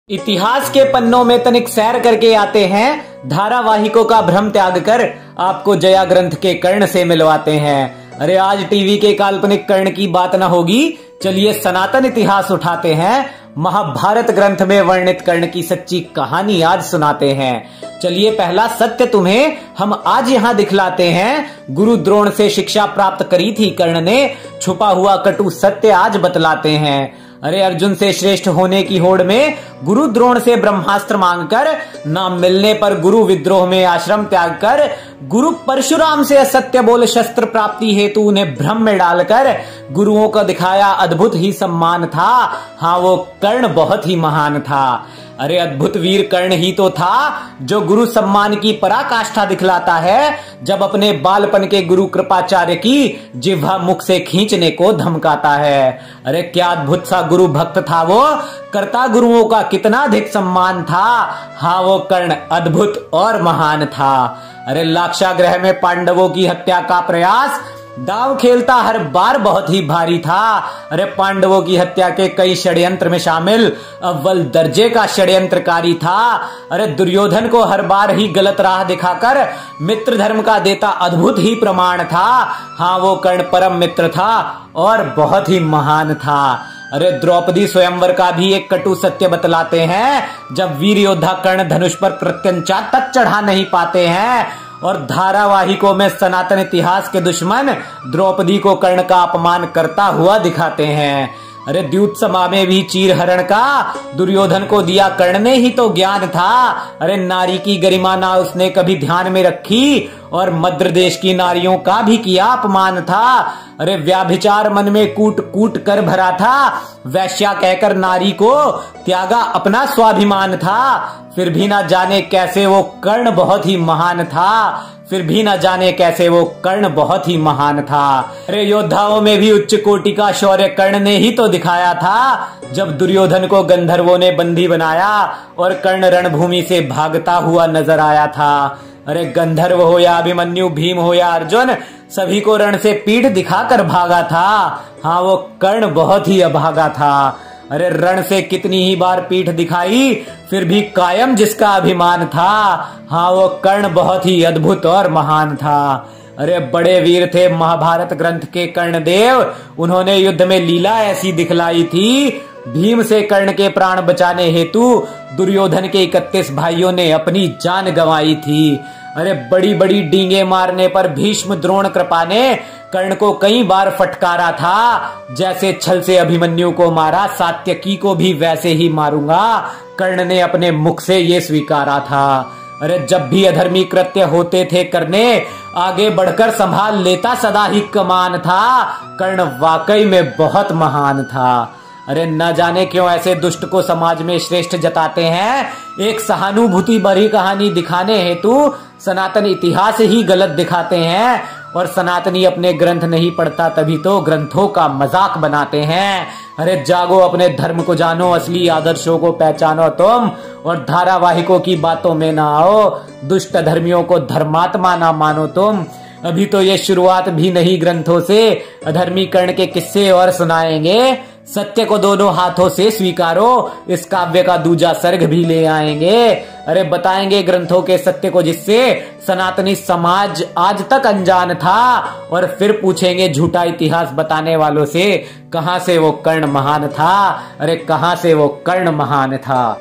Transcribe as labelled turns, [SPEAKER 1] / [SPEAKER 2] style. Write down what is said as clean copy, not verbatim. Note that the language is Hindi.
[SPEAKER 1] इतिहास के पन्नों में तनिक सैर करके आते हैं, धारावाहिकों का भ्रम त्याग कर आपको जया ग्रंथ के कर्ण से मिलवाते हैं। अरे आज टीवी के काल्पनिक कर्ण की बात ना होगी, चलिए सनातन इतिहास उठाते हैं, महाभारत ग्रंथ में वर्णित कर्ण की सच्ची कहानी आज सुनाते हैं। चलिए पहला सत्य तुम्हें हम आज यहाँ दिखलाते हैं। गुरु द्रोण से शिक्षा प्राप्त करी थी कर्ण ने, छुपा हुआ कटु सत्य आज बतलाते हैं। अरे अर्जुन से श्रेष्ठ होने की होड़ में गुरु द्रोण से ब्रह्मास्त्र मांगकर, नाम मिलने पर गुरु विद्रोह में आश्रम त्याग कर, गुरु परशुराम से असत्य बोल शस्त्र प्राप्ति हेतु उन्हें भ्रम में डालकर गुरुओं का दिखाया अद्भुत ही सम्मान था। हाँ वो कर्ण बहुत ही महान था। अरे अद्भुत वीर कर्ण ही तो था जो गुरु सम्मान की पराकाष्ठा दिखलाता है, जब अपने बालपन के गुरु कृपाचार्य की जिह्वा मुख से खींचने को धमकाता है। अरे क्या अद्भुत सा गुरु भक्त था वो, करता गुरुओं का कितना अधिक सम्मान था। हाँ वो कर्ण अद्भुत और महान था। अरे लाक्षागृह में पांडवों की हत्या का प्रयास दाव खेलता हर बार बहुत ही भारी था। अरे पांडवों की हत्या के कई षड्यंत्र में शामिल अव्वल दर्जे का षड्यंत्रकारी था। अरे दुर्योधन को हर बार ही गलत राह दिखाकर मित्र धर्म का देता अद्भुत ही प्रमाण था। हाँ वो कर्ण परम मित्र था और बहुत ही महान था। अरे द्रौपदी स्वयंवर का भी एक कटु सत्य बतलाते हैं, जब वीर योद्धा कर्ण धनुष पर प्रत्यंचा तक चढ़ा नहीं पाते हैं और धारावाहिकों में सनातन इतिहास के दुश्मन द्रौपदी को कर्ण का अपमान करता हुआ दिखाते हैं। अरे द्यूत सभा में भी चीर हरण का दुर्योधन को दिया कर्ण ने ही तो ज्ञान था। अरे नारी की गरिमा ना उसने कभी ध्यान में रखी और मद्र देश की नारियों का भी किया अपमान था। अरे व्याभिचार मन में कूट कूट कर भरा था, वैश्या कहकर नारी को त्यागा अपना स्वाभिमान था। फिर भी ना जाने कैसे वो कर्ण बहुत ही महान था, फिर भी न जाने कैसे वो कर्ण बहुत ही महान था। अरे योद्धाओं में भी उच्च कोटि का शौर्य कर्ण ने ही तो दिखाया था, जब दुर्योधन को गंधर्वों ने बंदी बनाया और कर्ण रणभूमि से भागता हुआ नजर आया था। अरे गंधर्व हो या अभिमन्यु, भीम हो या अर्जुन, सभी को रण से पीठ दिखाकर भागा था। हाँ वो कर्ण बहुत ही अभागा था। अरे रण से कितनी ही बार पीठ दिखाई, फिर भी कायम जिसका अभिमान था। हाँ वो कर्ण बहुत ही अद्भुत और महान था। अरे बड़े वीर थे महाभारत ग्रंथ के कर्णदेव, उन्होंने युद्ध में लीला ऐसी दिखलाई थी, भीम से कर्ण के प्राण बचाने हेतु दुर्योधन के 31 भाइयों ने अपनी जान गंवाई थी। अरे बड़ी बड़ी डींगे मारने पर भीष्म द्रोण कृपा ने कर्ण को कई बार फटकारा था, जैसे छल से अभिमन्यु को मारा सात्यकी को भी वैसे ही मारूंगा, कर्ण ने अपने मुख से ये स्वीकारा था। अरे जब भी अधर्मी कृत्य होते थे करने, आगे बढ़कर संभाल लेता सदा ही कमान था। कर्ण वाकई में बहुत महान था। अरे न जाने क्यों ऐसे दुष्ट को समाज में श्रेष्ठ जताते हैं, एक सहानुभूति भरी कहानी दिखाने हेतु सनातन इतिहास ही गलत दिखाते हैं और सनातनी अपने ग्रंथ नहीं पढ़ता तभी तो ग्रंथों का मजाक बनाते हैं। अरे जागो, अपने धर्म को जानो, असली आदर्शों को पहचानो तुम, और धारावाहिकों की बातों में ना आओ, दुष्ट धर्मियों को धर्मात्मा ना मानो तुम। अभी तो ये शुरुआत भी नहीं, ग्रंथों से अधर्मी कर्ण के किस्से और सुनाएंगे। सत्य को दोनों हाथों से स्वीकारो, इस काव्य का दूजा सर्ग भी ले आएंगे। अरे बताएंगे ग्रंथों के सत्य को जिससे सनातनी समाज आज तक अनजान था, और फिर पूछेंगे झूठा इतिहास बताने वालों से, कहां से वो कर्ण महान था। अरे कहां से वो कर्ण महान था।